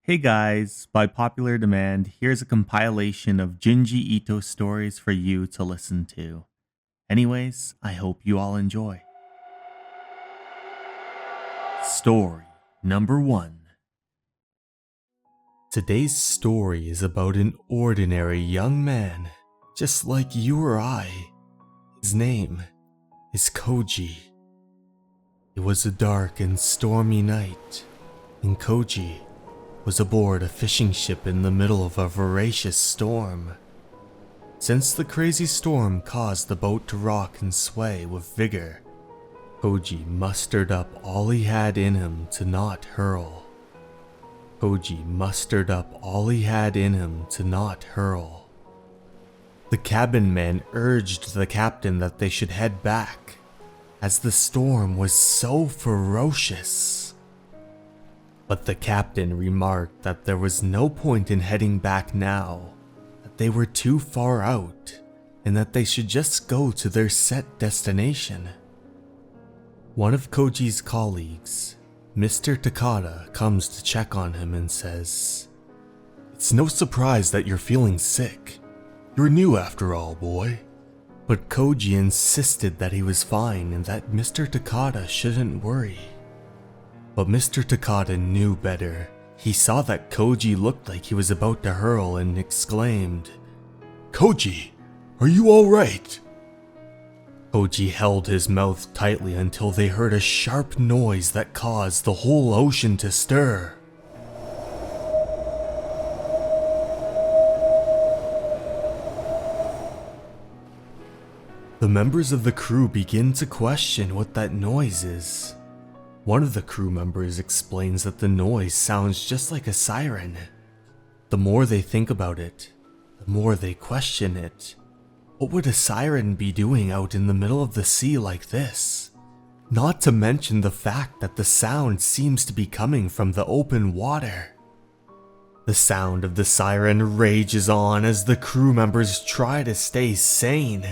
Hey guys, by popular demand, here's a compilation of Junji Ito stories for you to listen to. Anyways, I hope you all enjoy. Story number 1. Today's story is about an ordinary young man, just like you or I. His name is Koji. It was a dark and stormy night, and Koji was aboard a fishing ship in the middle of a voracious storm. Since the crazy storm caused the boat to rock and sway with vigor, Koji mustered up all he had in him to not hurl. Koji mustered up all he had in him to not hurl. The cabin man urged the captain that they should head back, as the storm was so ferocious. But the captain remarked that there was no point in heading back now, that they were too far out, and that they should just go to their set destination. One of Koji's colleagues, Mr. Takada, comes to check on him and says, "It's no surprise that you're feeling sick. You're new after all, boy." But Koji insisted that he was fine and that Mr. Takada shouldn't worry. But Mr. Takada knew better. He saw that Koji looked like he was about to hurl and exclaimed, "Koji, are you alright?" Koji held his mouth tightly until they heard a sharp noise that caused the whole ocean to stir. The members of the crew begin to question what that noise is. One of the crew members explains that the noise sounds just like a siren. The more they think about it, the more they question it. What would a siren be doing out in the middle of the sea like this? Not to mention the fact that the sound seems to be coming from the open water. The sound of the siren rages on as the crew members try to stay sane,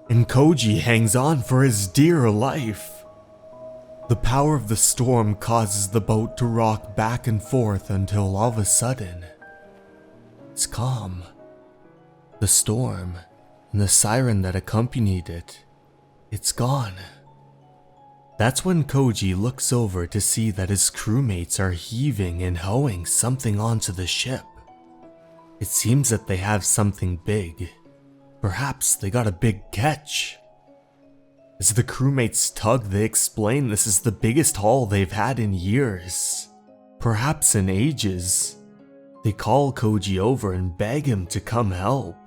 and Koji hangs on for his dear life. The power of the storm causes the boat to rock back and forth until all of a sudden, it's calm. The storm and the siren that accompanied it, it's gone. That's when Koji looks over to see that his crewmates are heaving and hoeing something onto the ship. It seems that they have something big. Perhaps they got a big catch. As the crewmates tug, they explain this is the biggest haul they've had in years, perhaps in ages. They call Koji over and beg him to come help.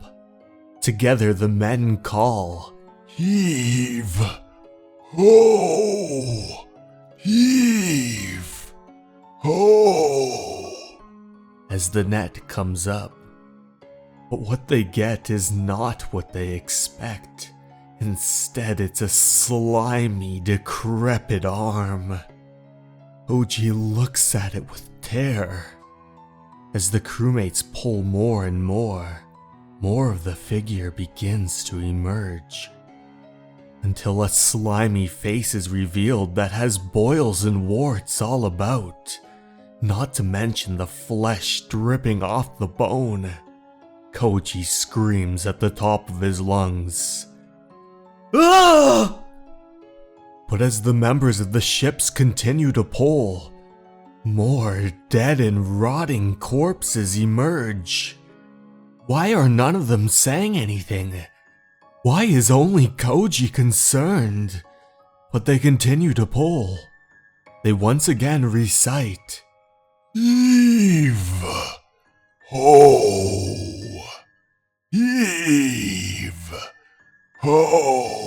Together the men call, "Heave! Ho! Heave! Ho!" as the net comes up. But what they get is not what they expect. Instead, it's a slimy, decrepit arm. Koji looks at it with terror. As the crewmates pull more and more of the figure begins to emerge, until a slimy face is revealed that has boils and warts all about, not to mention the flesh dripping off the bone. Koji screams at the top of his lungs, "Ah!" But as the members of the ships continue to pull, more dead and rotting corpses emerge. Why are none of them saying anything? Why is only Koji concerned? But they continue to pull. They once again recite, "Heave! Ho! Heave! Ho!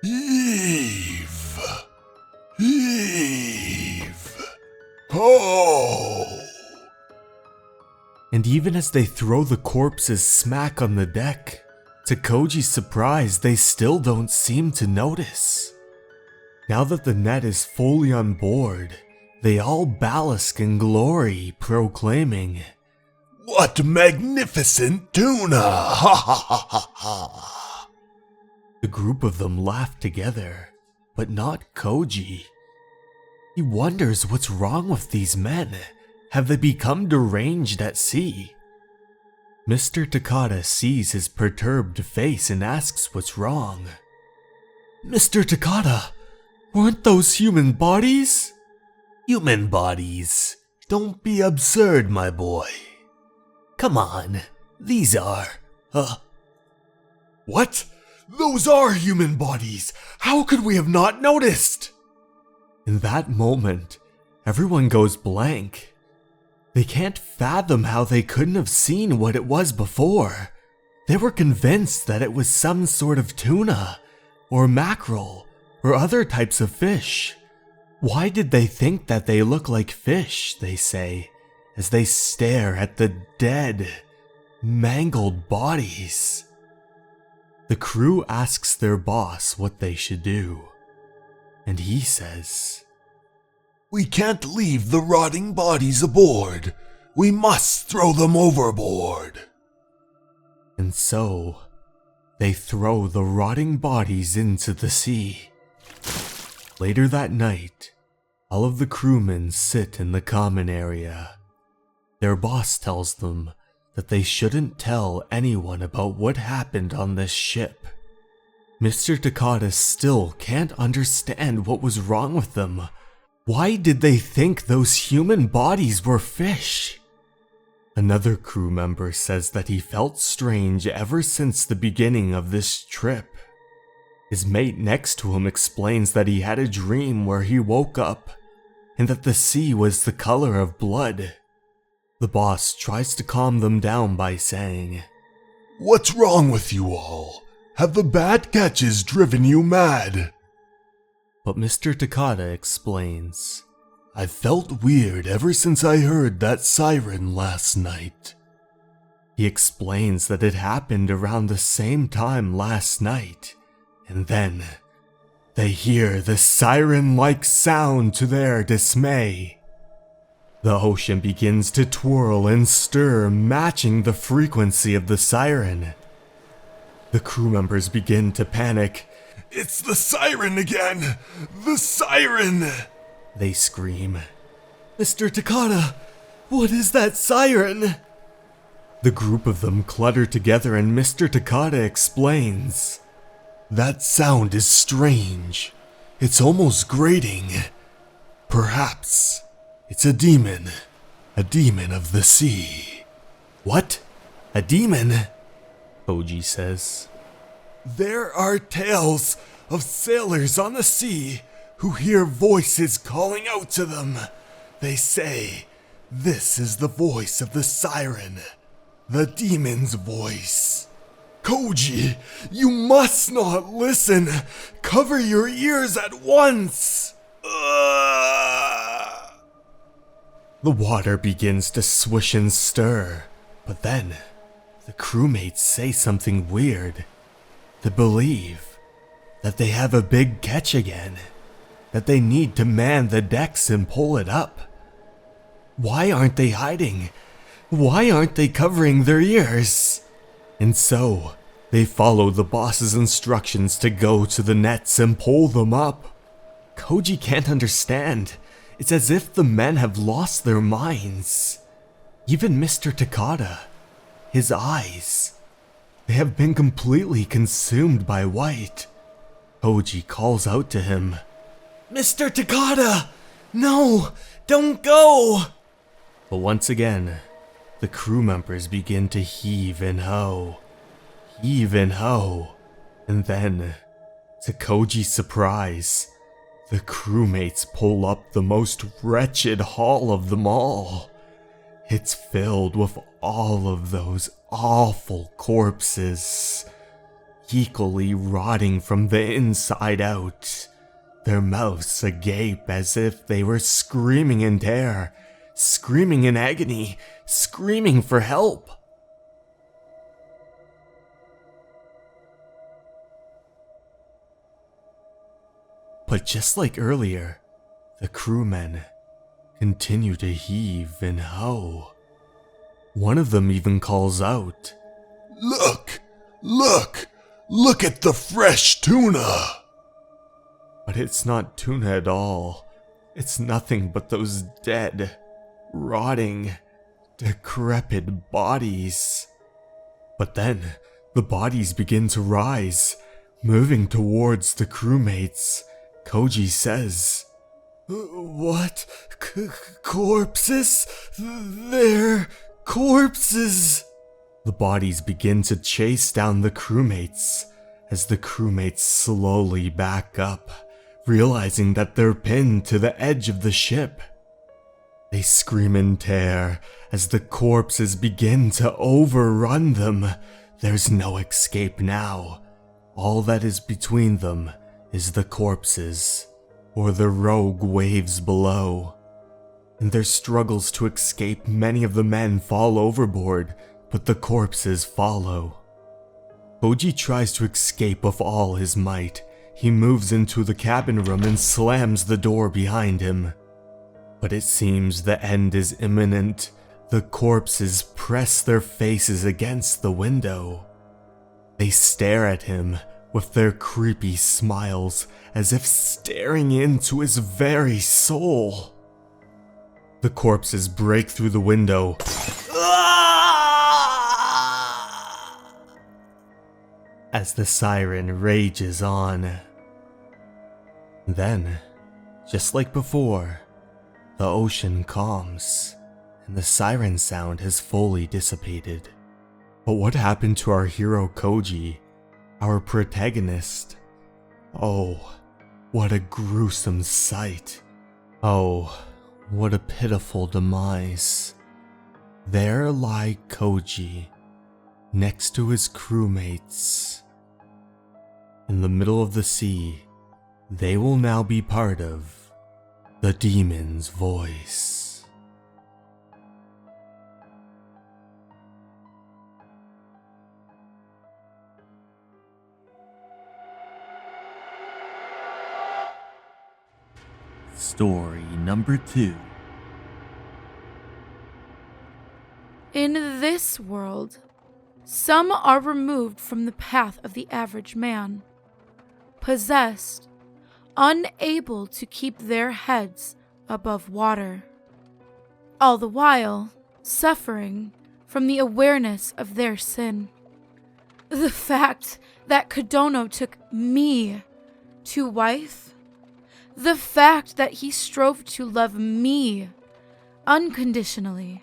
Heave! Heave! Ho!" And even as they throw the corpses smack on the deck, to Koji's surprise, they still don't seem to notice. Now that the net is fully on board, they all bask in glory, proclaiming, "What magnificent tuna! Ha ha ha ha ha!" The group of them laugh together, but not Koji. He wonders what's wrong with these men. Have they become deranged at sea? Mr. Takada sees his perturbed face and asks what's wrong. Mr. Takada, weren't those human bodies? Human bodies? Don't be absurd, my boy. Come on, these are, What? Those are human bodies! How could we have not noticed? In that moment, everyone goes blank. They can't fathom how they couldn't have seen what it was before. They were convinced that it was some sort of tuna, or mackerel, or other types of fish. Why did they think that they look like fish, they say, as they stare at the dead, mangled bodies? The crew asks their boss what they should do, and he says, "We can't leave the rotting bodies aboard. We must throw them overboard." And so, they throw the rotting bodies into the sea. Later that night, all of the crewmen sit in the common area. Their boss tells them that they shouldn't tell anyone about what happened on this ship. Mr. Takada still can't understand what was wrong with them. Why did they think those human bodies were fish? Another crew member says that he felt strange ever since the beginning of this trip. His mate next to him explains that he had a dream where he woke up and that the sea was the color of blood. The boss tries to calm them down by saying, "What's wrong with you all? Have the bad catches driven you mad?" But Mr. Takada explains, "I felt weird ever since I heard that siren last night." He explains that it happened around the same time last night, and then they hear the siren-like sound to their dismay. The ocean begins to twirl and stir, matching the frequency of the siren. The crew members begin to panic. "It's the siren again! The siren!" they scream. "Mr. Takada, what is that siren?" The group of them clutter together and Mr. Takada explains, "That sound is strange. It's almost grating. Perhaps it's a demon of the sea." "What? A demon?" Koji says. "There are tales of sailors on the sea who hear voices calling out to them. They say this is the voice of the siren, the demon's voice. Koji, you must not listen. Cover your ears at once." The water begins to swish and stir, but then the crewmates say something weird. They believe that they have a big catch again, that they need to man the decks and pull it up. Why aren't they hiding? Why aren't they covering their ears? And so, they follow the boss's instructions to go to the nets and pull them up. Koji can't understand. It's as if the men have lost their minds. Even Mr. Takada, his eyes, they have been completely consumed by white. Koji calls out to him, "Mr. Takada! No! Don't go!" But once again, the crew members begin to heave and ho. And then, to Koji's surprise, the crewmates pull up the most wretched haul of them all. It's filled with all of those awful corpses, equally rotting from the inside out, their mouths agape as if they were screaming in terror, screaming in agony, screaming for help. But just like earlier, the crewmen continue to heave and ho. One of them even calls out, "Look! Look! Look at the fresh tuna!" But it's not tuna at all. It's nothing but those dead, rotting, decrepit bodies. But then, the bodies begin to rise, moving towards the crewmates. Koji says, "What? Corpses? They're corpses!" The bodies begin to chase down the crewmates, as the crewmates slowly back up, realizing that they're pinned to the edge of the ship. They scream in terror as the corpses begin to overrun them. There's no escape now. All that is between them is the corpses, or the rogue waves below. In their struggles to escape, many of the men fall overboard, but the corpses follow. Koji tries to escape with all his might. He moves into the cabin room and slams the door behind him. But it seems the end is imminent. The corpses press their faces against the window. They stare at him with their creepy smiles, as if staring into his very soul. The corpses break through the window. As the siren rages on. Then, just like before, the ocean calms, and the siren sound has fully dissipated. But what happened to our hero Koji, our protagonist? Oh, what a gruesome sight. Oh, what a pitiful demise. There lie Koji, next to his crewmates. In the middle of the sea, they will now be part of the demon's voice. Story number 2. In this world, some are removed from the path of the average man, possessed, unable to keep their heads above water, all the while suffering from the awareness of their sin. The fact that Kodono took me to wife, the fact that he strove to love me unconditionally,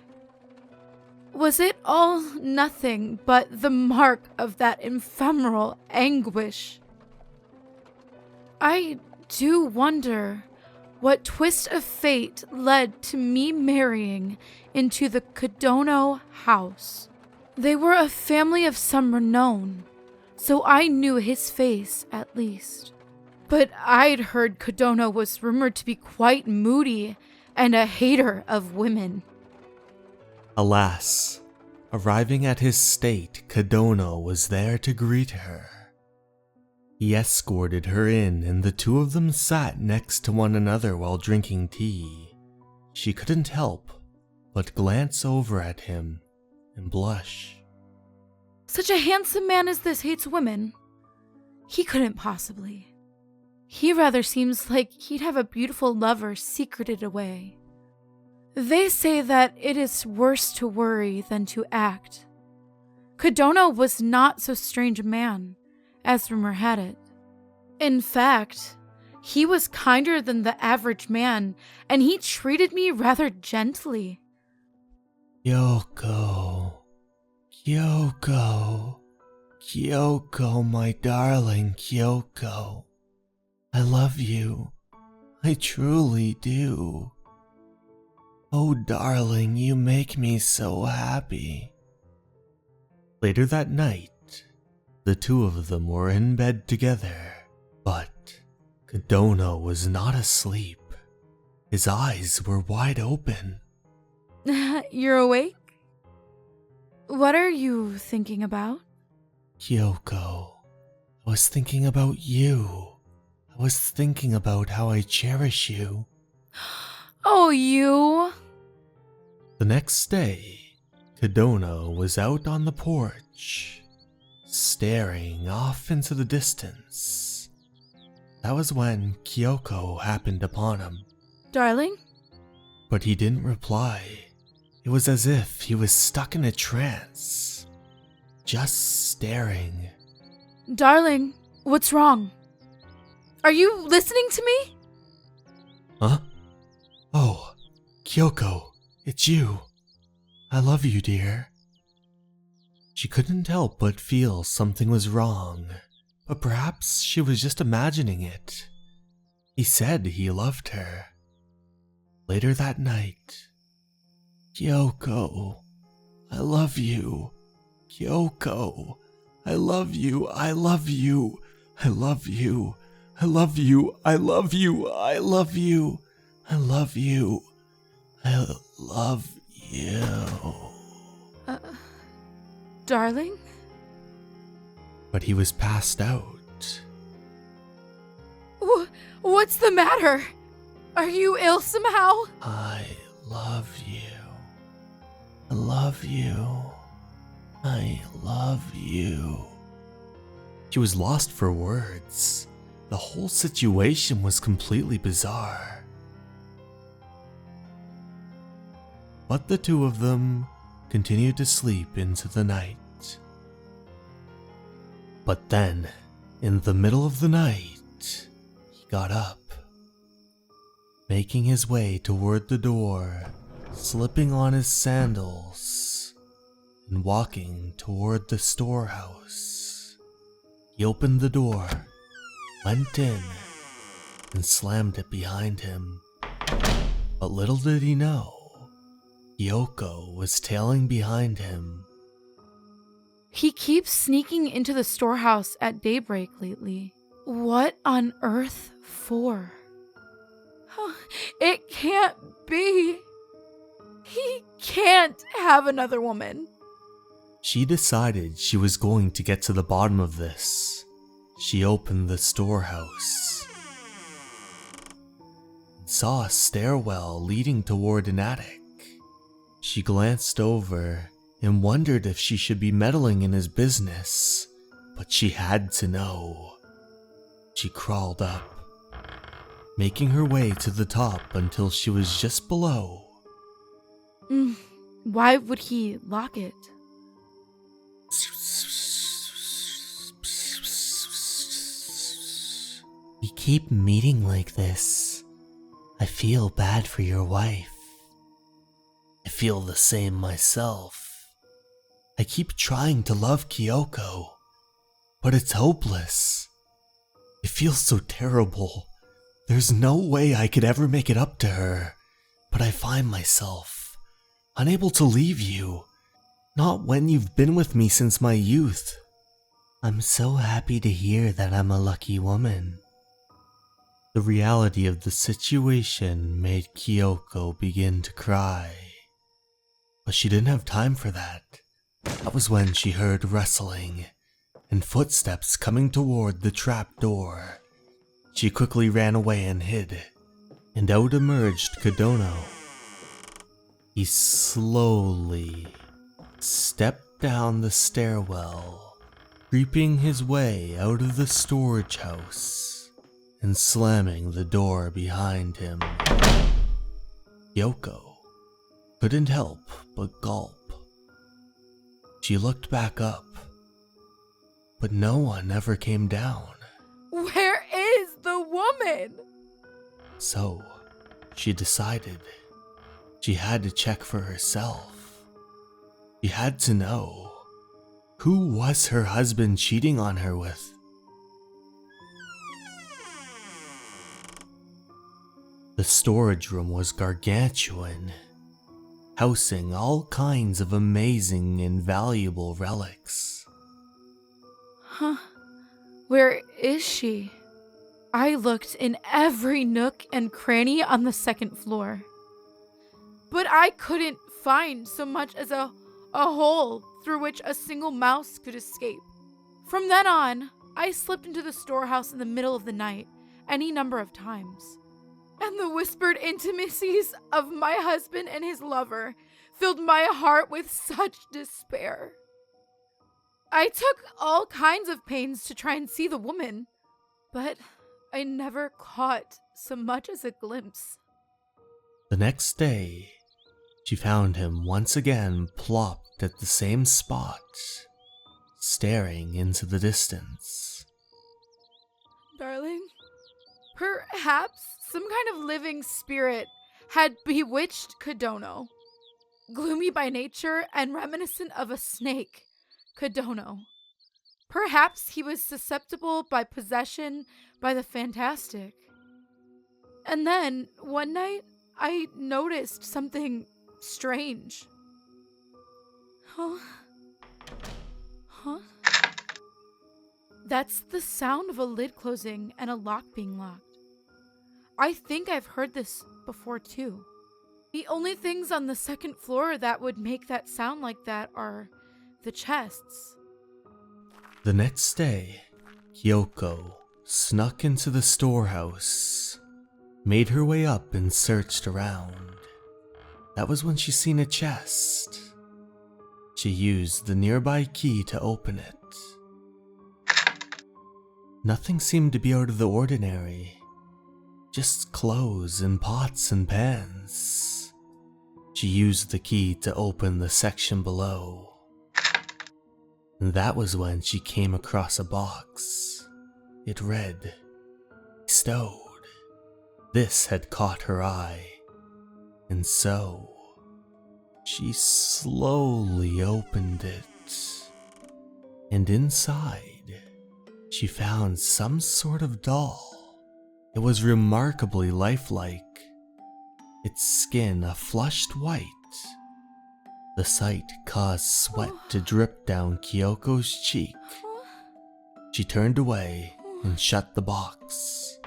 was it all nothing but the mark of that ephemeral anguish? I do wonder what twist of fate led to me marrying into the Kodono house. They were a family of some renown, so I knew his face at least. But I'd heard Kodono was rumored to be quite moody and a hater of women. Alas, arriving at his state, Kodono was there to greet her. He escorted her in, and the two of them sat next to one another while drinking tea. She couldn't help but glance over at him and blush. Such a handsome man as this hates women. He couldn't possibly. He rather seems like he'd have a beautiful lover secreted away. They say that it is worse to worry than to act. Kodono was not so strange a man, as rumor had it. In fact, he was kinder than the average man, and he treated me rather gently. Kyoko, Kyoko, my darling Kyoko. I love you. I truly do. Oh, darling, you make me so happy. Later that night, the two of them were in bed together, but Kodono was not asleep. His eyes were wide open. You're awake? What are you thinking about? Kyoko, I was thinking about you. I was thinking about how I cherish you. Oh, you! The next day, Kodono was out on the porch, staring off into the distance. That was when Kyoko happened upon him. Darling? but he didn't reply. It was as if he was stuck in a trance, just staring. Darling, what's wrong? Are you listening to me? Huh? Oh, Kyoko, it's you. I love you, dear. She couldn't help but feel something was wrong, but perhaps she was just imagining it. He said he loved her. Later that night, Kyoko, I love you. Kyoko, I love you, I love you, I love you, I love you, I love you, I love you, I love you, I love you. Darling? But he was passed out. What's the matter? Are you ill somehow? I love you. I love you. I love you. She was lost for words. The whole situation was completely bizarre. But the two of them continued to sleep into the night. But then, in the middle of the night, he got up, making his way toward the door, slipping on his sandals, and walking toward the storehouse. He opened the door, went in, and slammed it behind him. But little did he know, Kyoko was tailing behind him. He keeps sneaking into the storehouse at daybreak lately. What on earth for? It can't be. He can't have another woman. She decided she was going to get to the bottom of this. She opened the storehouse and saw a stairwell leading toward an attic. She glanced over and wondered if she should be meddling in his business, but she had to know. She crawled up, making her way to the top until she was just below. Why would he lock it? We keep meeting like this. I feel bad for your wife. I feel the same myself. I keep trying to love Kyoko, but it's hopeless. It feels so terrible. There's no way I could ever make it up to her, but I find myself unable to leave you, not when you've been with me since my youth. I'm so happy to hear that I'm a lucky woman. The reality of the situation made Kyoko begin to cry, but she didn't have time for that. That was when she heard rustling and footsteps coming toward the trap door. She quickly ran away and hid, and out emerged Kodono. He slowly stepped down the stairwell, creeping his way out of the storage house and slamming the door behind him. Kyoko couldn't help but gulp. She looked back up, but no one ever came down. Where is the woman? So, she decided she had to check for herself. She had to know, who was her husband cheating on her with? The storage room was gargantuan, housing all kinds of amazing and valuable relics. Where is she? I looked in every nook and cranny on the second floor, but I couldn't find so much as a hole through which a single mouse could escape. From then on, I slipped into the storehouse in the middle of the night any number of times, and the whispered intimacies of my husband and his lover filled my heart with such despair. I took all kinds of pains to try and see the woman, but I never caught so much as a glimpse. The next day, she found him once again plopped at the same spot, staring into the distance. Darling, perhaps some kind of living spirit had bewitched Kodono. Gloomy by nature and reminiscent of a snake, Kodono. Perhaps he was susceptible by possession by the fantastic. And then, one night, I noticed something strange. Huh? That's the sound of a lid closing and a lock being locked. I think I've heard this before too. The only things on the second floor that would make that sound like that are the chests. The next day, Kyoko snuck into the storehouse, made her way up and searched around. That was when she seen a chest. She used the nearby key to open it. Nothing seemed to be out of the ordinary, just clothes and pots and pans. She used the key to open the section below. And that was when she came across a box. It read, "Stowed." This had caught her eye, and so she slowly opened it. And inside, she found some sort of doll. It was remarkably lifelike, its skin a flushed white. The sight caused sweat to drip down Kyoko's cheek. She turned away and shut the box.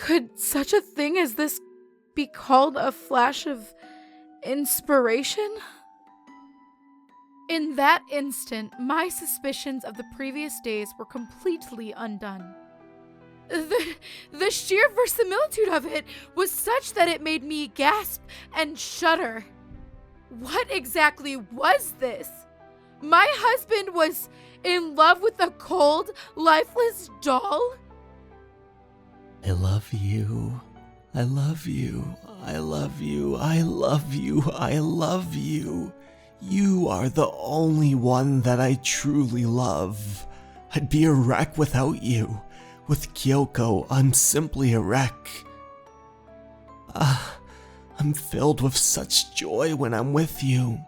Could such a thing as this be called a flash of inspiration? In that instant, my suspicions of the previous days were completely undone. The sheer verisimilitude of it was such that it made me gasp and shudder. What exactly was this? My husband was in love with a cold, lifeless doll? I love you. I love you. I love you. I love you. I love you. You are the only one that I truly love. I'd be a wreck without you. With Kyoko, I'm simply a wreck. I'm filled with such joy when I'm with you.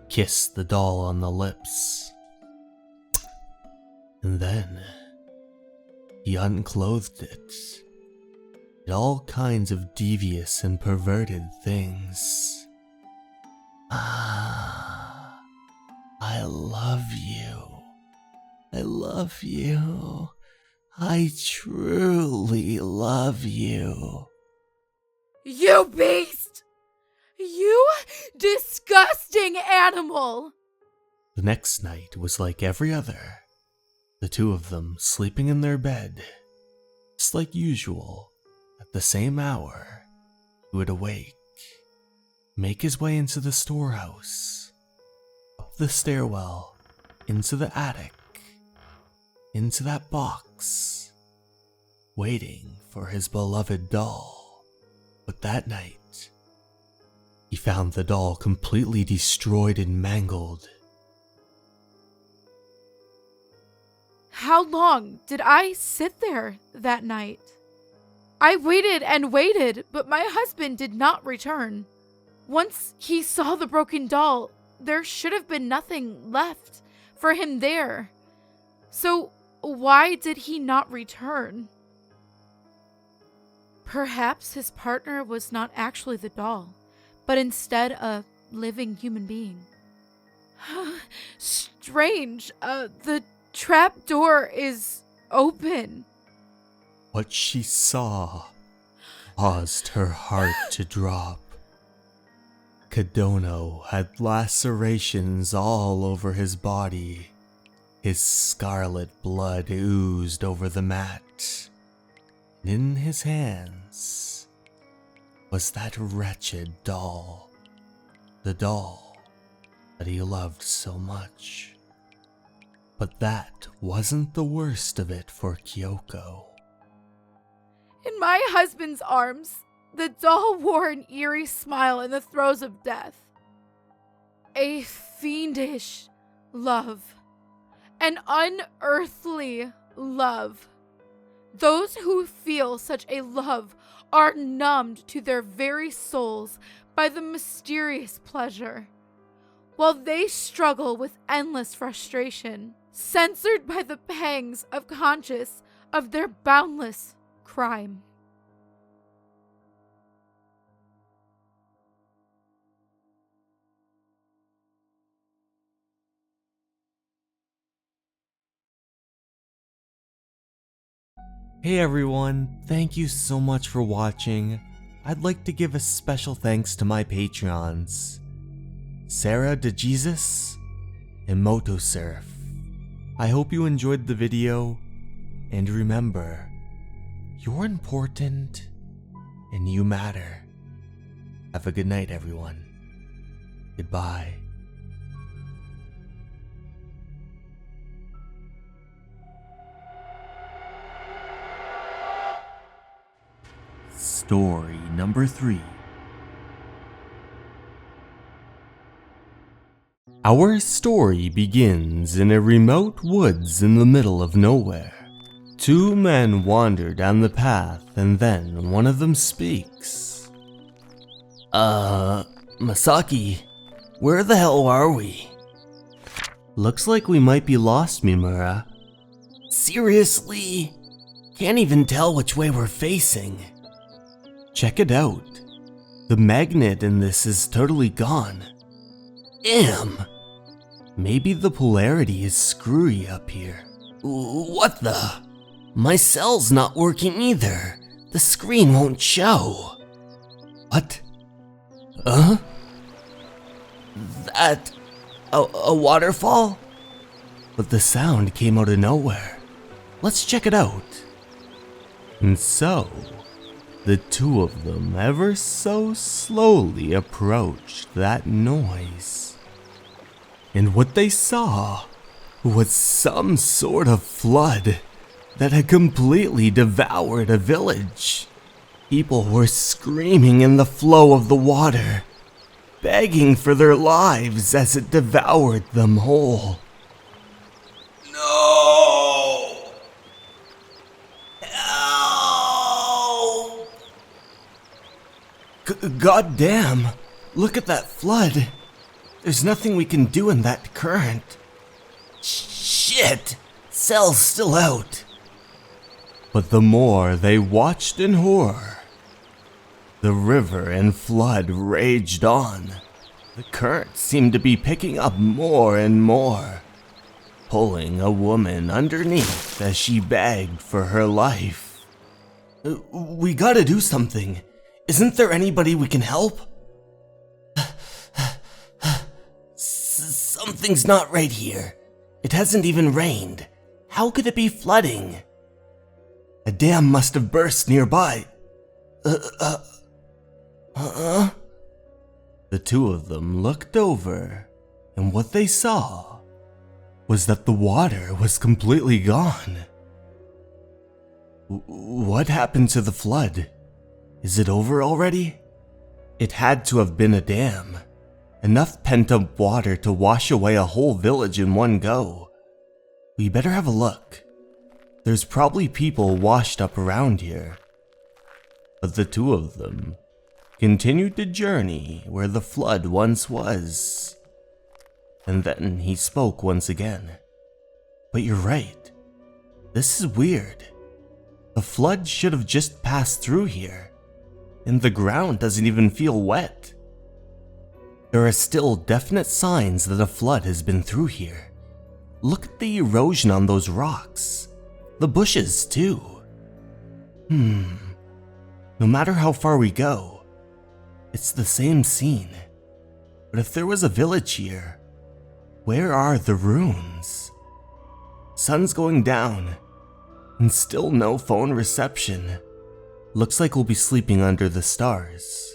Kissed the doll on the lips. And then he unclothed it. Did all kinds of devious and perverted things. I love you. I love you. I truly love you. You beast! You disgusting animal! The next night was like every other. The two of them sleeping in their bed. Just like usual, at the same hour, he would awake, make his way into the storehouse, up the stairwell, into the attic, into that box, waiting for his beloved doll. But that night, he found the doll completely destroyed and mangled. How long did I sit there that night? I waited and waited, but my husband did not return. Once he saw the broken doll, there should have been nothing left for him there. So why did he not return? Perhaps his partner was not actually the doll, but instead a living human being. Strange, the trap door is open. What she saw caused her heart to drop. Kodono had lacerations all over his body. His scarlet blood oozed over the mat. In his hands was that wretched doll, the doll that he loved so much. But that wasn't the worst of it for Kyoko. In my husband's arms, The doll wore an eerie smile in the throes of death. A fiendish love. An unearthly love. Those who feel such a love are numbed to their very souls by the mysterious pleasure, while they struggle with endless frustration, censored by the pangs of conscience of their boundless crime. Hey everyone, thank you so much for watching. I'd like to give a special thanks to my Patreons, Sarah DeJesus and Motosurf. I hope you enjoyed the video, and remember, you're important and you matter. Have a good night everyone. Goodbye. Story number 3. Our story begins in a remote woods in the middle of nowhere. Two men wander down the path and then one of them speaks. Masaki, where the hell are we? Looks like we might be lost, Mimura. Seriously? Can't even tell which way we're facing. Check it out. The magnet in this is totally gone. Maybe the polarity is screwy up here. What the? My cell's not working either. The screen won't show. What? That... a waterfall? But the sound came out of nowhere. Let's check it out. And so, the two of them ever so slowly approached that noise. And what they saw was some sort of flood that had completely devoured a village. People were screaming in the flow of the water, begging for their lives as it devoured them whole. No! Help! God damn! Look at that flood! There's nothing we can do in that current. Shit! Cell's still out. But the more they watched in horror, the river and flood raged on. The current seemed to be picking up more and more, pulling a woman underneath as she begged for her life. We gotta do something. Isn't there anybody we can help? Something's not right here. It hasn't even rained. How could it be flooding? A dam must have burst nearby. The two of them looked over, and what they saw was that the water was completely gone. What happened to the flood? Is it over already? It had to have been a dam. Enough pent-up water to wash away a whole village in one go. We better have a look. There's probably people washed up around here. But the two of them continued to journey where the flood once was. And then he spoke once again. But you're right. This is weird. The flood should have just passed through here, and the ground doesn't even feel wet. There are still definite signs that a flood has been through here. Look at the erosion on those rocks. The bushes, too. No matter how far we go, it's the same scene. But if there was a village here, where are the ruins? Sun's going down, and still no phone reception. Looks like we'll be sleeping under the stars.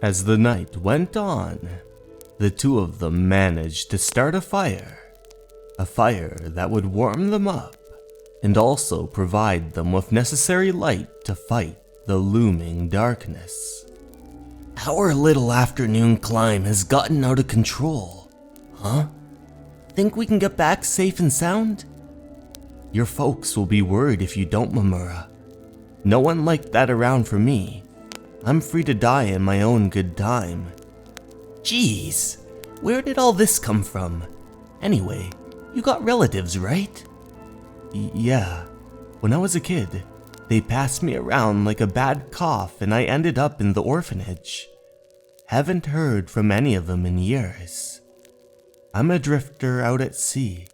As the night went on, the two of them managed to start a fire that would warm them up and also provide them with necessary light to fight the looming darkness. Our little afternoon climb has gotten out of control. Huh? Think we can get back safe and sound? Your folks will be worried if you don't, Mamura. No one like that around for me. I'm free to die in my own good time. Jeez, where did all this come from? Anyway, you got relatives, right? Yeah. When I was a kid, they passed me around like a bad cough and I ended up in the orphanage. Haven't heard from any of them in years. I'm a drifter out at sea.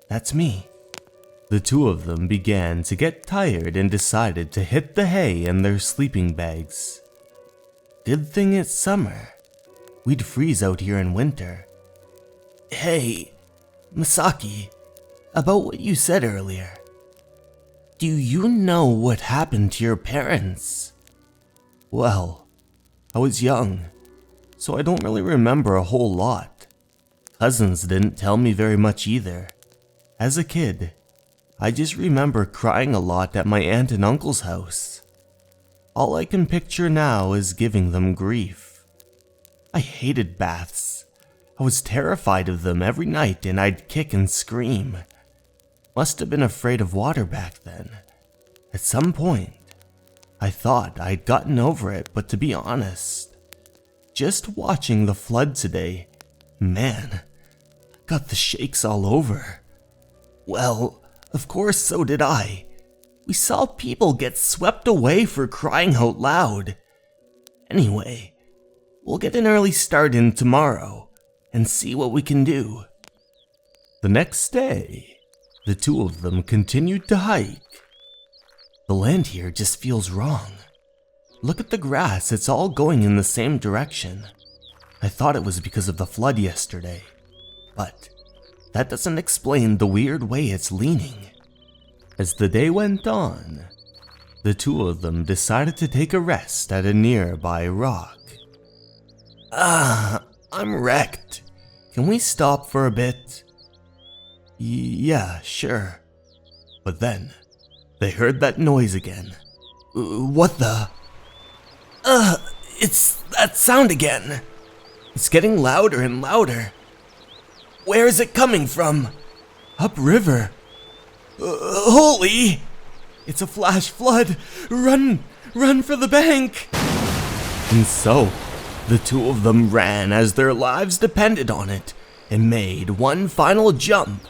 That's me. The two of them began to get tired and decided to hit the hay in their sleeping bags. Good thing it's summer. We'd freeze out here in winter. Hey, Masaki, about what you said earlier. Do you know what happened to your parents? Well, I was young, so I don't really remember a whole lot. Cousins didn't tell me very much either. As a kid, I just remember crying a lot at my aunt and uncle's house. All I can picture now is giving them grief. I hated baths. I was terrified of them every night and I'd kick and scream. Must have been afraid of water back then. At some point, I thought I'd gotten over it, but to be honest, just watching the flood today, man, got the shakes all over. Well, of course so did I. We saw people get swept away for crying out loud. Anyway, we'll get an early start in tomorrow and see what we can do. The next day, the two of them continued to hike. The land here just feels wrong. Look at the grass, it's all going in the same direction. I thought it was because of the flood yesterday, but that doesn't explain the weird way it's leaning. As the day went on, the two of them decided to take a rest at a nearby rock. I'm wrecked. Can we stop for a bit? Yeah, sure. But then, they heard that noise again. What the? It's that sound again. It's getting louder and louder. Where is it coming from? Upriver. Holy! It's a flash flood! Run for the bank! And so, the two of them ran as their lives depended on it and made one final jump.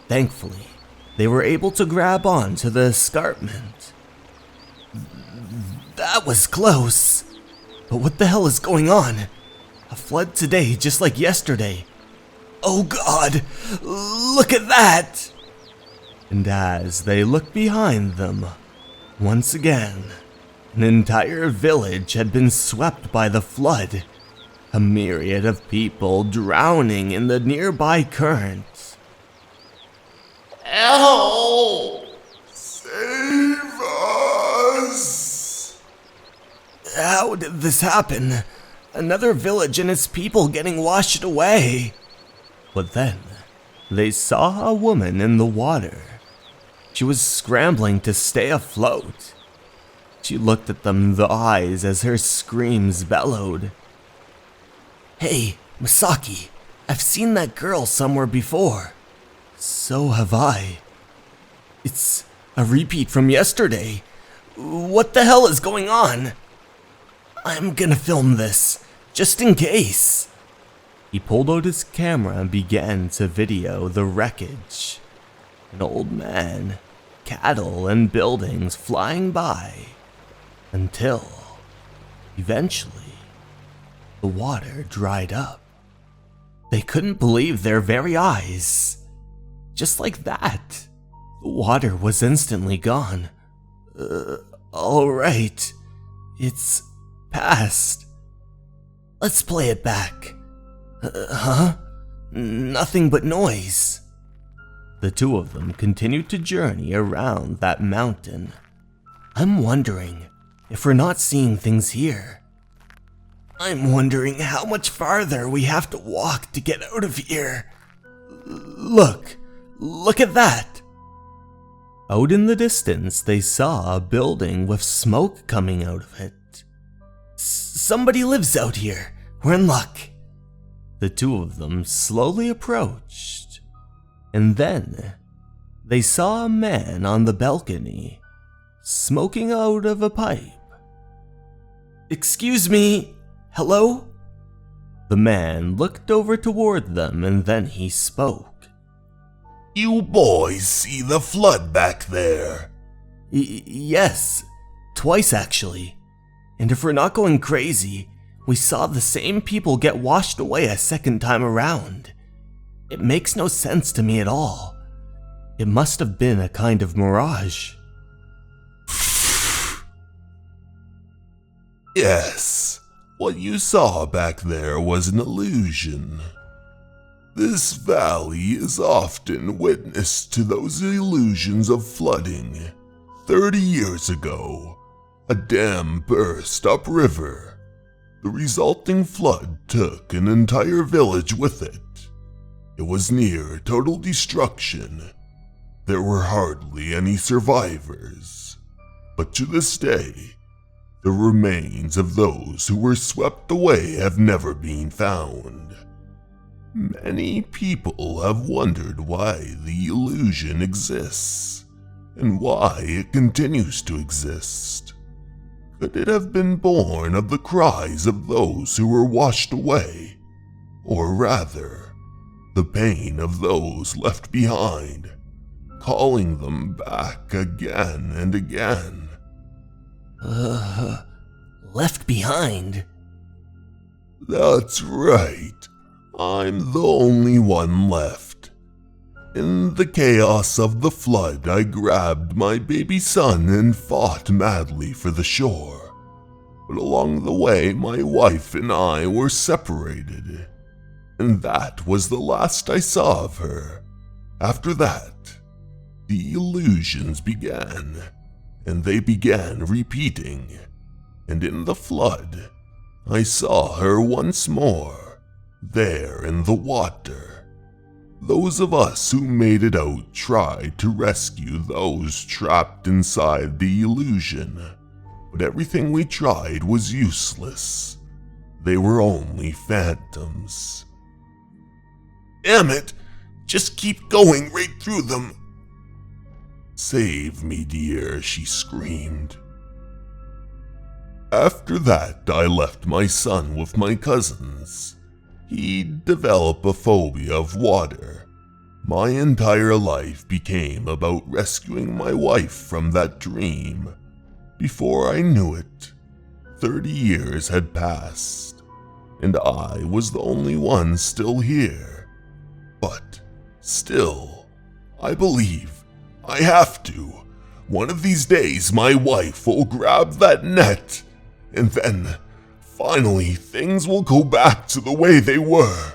Thankfully, they were able to grab onto the escarpment. That was close. But what the hell is going on? A flood today just like yesterday. Oh God, look at that! And as they looked behind them, once again, an entire village had been swept by the flood, a myriad of people drowning in the nearby current. Help! Save us! How did this happen? Another village and its people getting washed away. But then, they saw a woman in the water. She was scrambling to stay afloat. She looked at them in the eyes as her screams bellowed. Hey, Masaki, I've seen that girl somewhere before. So have I. It's a repeat from yesterday. What the hell is going on? I'm gonna film this, just in case. He pulled out his camera and began to video the wreckage. An old man, cattle, and buildings flying by. Until, eventually, the water dried up. They couldn't believe their very eyes. Just like that, the water was instantly gone. Alright, it's past. Let's play it back. Nothing but noise. The two of them continued to journey around that mountain. I'm wondering if we're not seeing things here. I'm wondering how much farther we have to walk to get out of here. Look at that. Out in the distance, they saw a building with smoke coming out of it. Somebody lives out here. We're in luck. The two of them slowly approached, and then they saw a man on the balcony, smoking out of a pipe. Excuse me, hello? The man looked over toward them and then he spoke. You boys see the flood back there? Yes, twice actually. And if we're not going crazy, we saw the same people get washed away a second time around. It makes no sense to me at all. It must have been a kind of mirage. Yes, what you saw back there was an illusion. This valley is often witness to those illusions of flooding. 30 years ago, a dam burst upriver. The resulting flood took an entire village with it. It was near total destruction. There were hardly any survivors. But to this day, the remains of those who were swept away have never been found. Many people have wondered why the illusion exists, and why it continues to exist. Could it have been born of the cries of those who were washed away, or rather, the pain of those left behind, calling them back again and again? Left behind? That's right. I'm the only one left. In the chaos of the flood, I grabbed my baby son and fought madly for the shore. But along the way, my wife and I were separated. And that was the last I saw of her. After that, the illusions began. And they began repeating, and in the flood, I saw her once more, there in the water. Those of us who made it out tried to rescue those trapped inside the illusion, but everything we tried was useless. They were only phantoms. Damn it! Just keep going right through them! Save me, dear, she screamed. After that, I left my son with my cousins. He'd develop a phobia of water. My entire life became about rescuing my wife from that dream. Before I knew it, 30 years had passed, and I was the only one still here. But still, I believe I have to. One of these days, my wife will grab that net, and then, finally, things will go back to the way they were.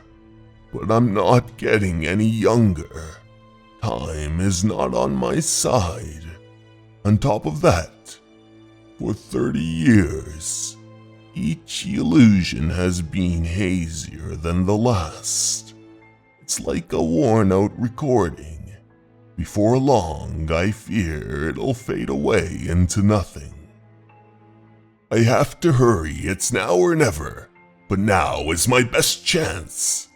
But I'm not getting any younger. Time is not on my side. On top of that, for 30 years, each illusion has been hazier than the last. It's like a worn-out recording. Before long, I fear it'll fade away into nothing. I have to hurry, it's now or never, but now is my best chance.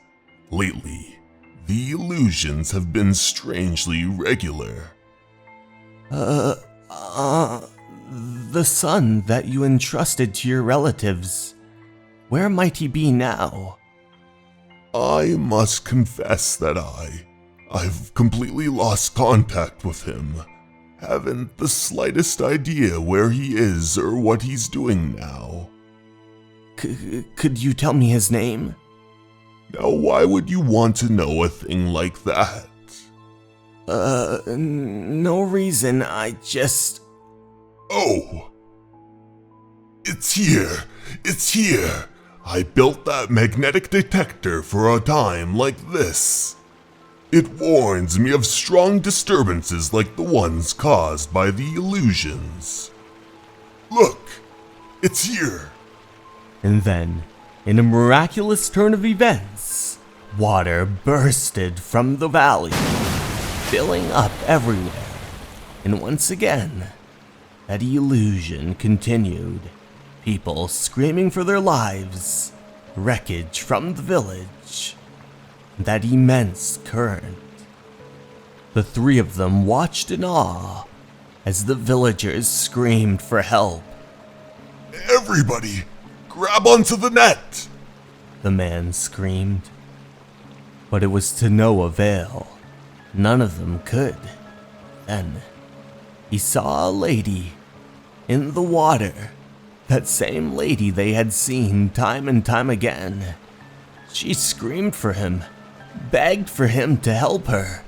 Lately, the illusions have been strangely regular. The son that you entrusted to your relatives, where might he be now? I must confess that I've completely lost contact with him. Haven't the slightest idea where he is or what he's doing now. Could you tell me his name? Now, why would you want to know a thing like that? No reason, I just... Oh! It's here! It's here! I built that magnetic detector for a time like this. It warns me of strong disturbances like the ones caused by the illusions. Look! It's here! And then, in a miraculous turn of events, water bursted from the valley, filling up everywhere, And once again, that illusion continued. People screaming for their lives, wreckage from the village, that immense current. The three of them watched in awe as the villagers screamed for help. Everybody, grab onto the net! The man screamed. But it was to no avail. None of them could. Then, he saw a lady in the water. That same lady they had seen time and time again. She screamed for him, begged for him to help her.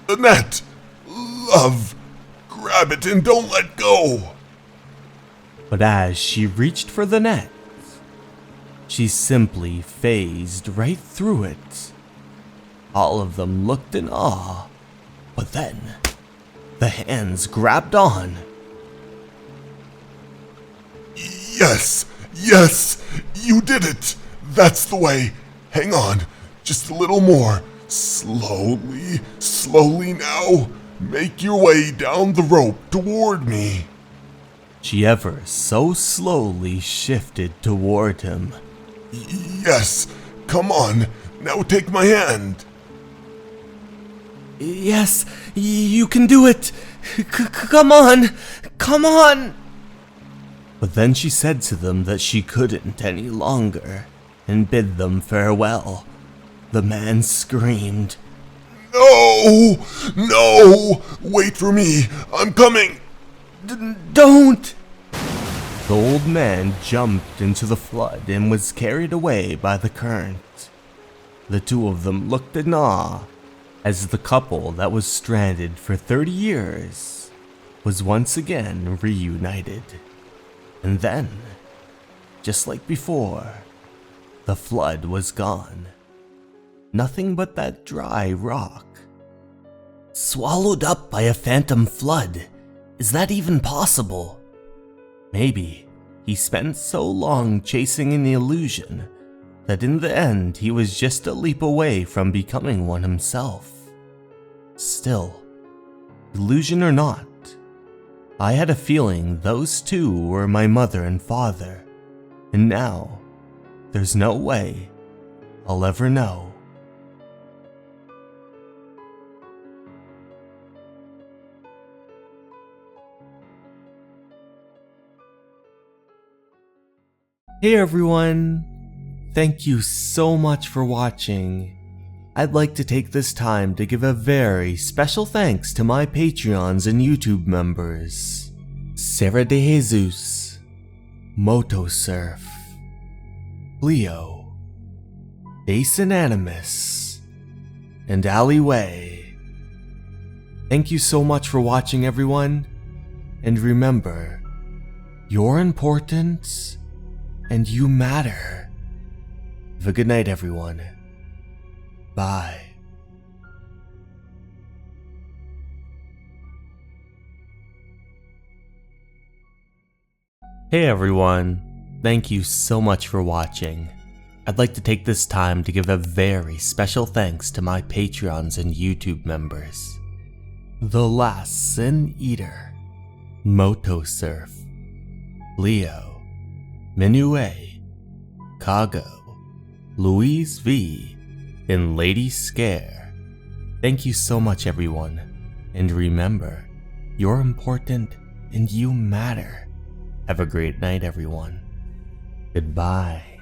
The net! Love! Grab it and don't let go! But as she reached for the net, she simply phased right through it. All of them looked in awe, but then the hands grabbed on. Yes! Yes! You did it! That's the way! Hang on, just a little more. Slowly, slowly now. Make your way down the rope toward me. She ever so slowly shifted toward him. Yes, come on. Now take my hand. Yes, you can do it. Come on, come on. But then she said to them that she couldn't any longer and bid them farewell. The man screamed, No! No! Wait for me! I'm coming! Don't! The old man jumped into the flood and was carried away by the current. The two of them looked in awe as the couple that was stranded for 30 years was once again reunited. And then, just like before, the flood was gone. Nothing but that dry rock. Swallowed up by a phantom flood. Is that even possible? Maybe he spent so long chasing an illusion that in the end he was just a leap away from becoming one himself. Still, illusion or not, I had a feeling those two were my mother and father, and now there's no way I'll ever know. Hey everyone! Thank you so much for watching. I'd like to take this time to give a very special thanks to my Patreons and YouTube members. Sarah De Jesus, Motosurf, Leo, Basin Animus, and Alleyway. Thank you so much for watching everyone, and remember, you're important and you matter. Have a good night everyone. Bye. Hey everyone, thank you so much for watching. I'd like to take this time to give a very special thanks to my Patreons and YouTube members. The Last Sin Eater, Motosurf, Leo, Minue, Kago, Louise V, and Lady Scare. Thank you so much everyone, and remember, you're important and you matter. Have a great night everyone. Goodbye.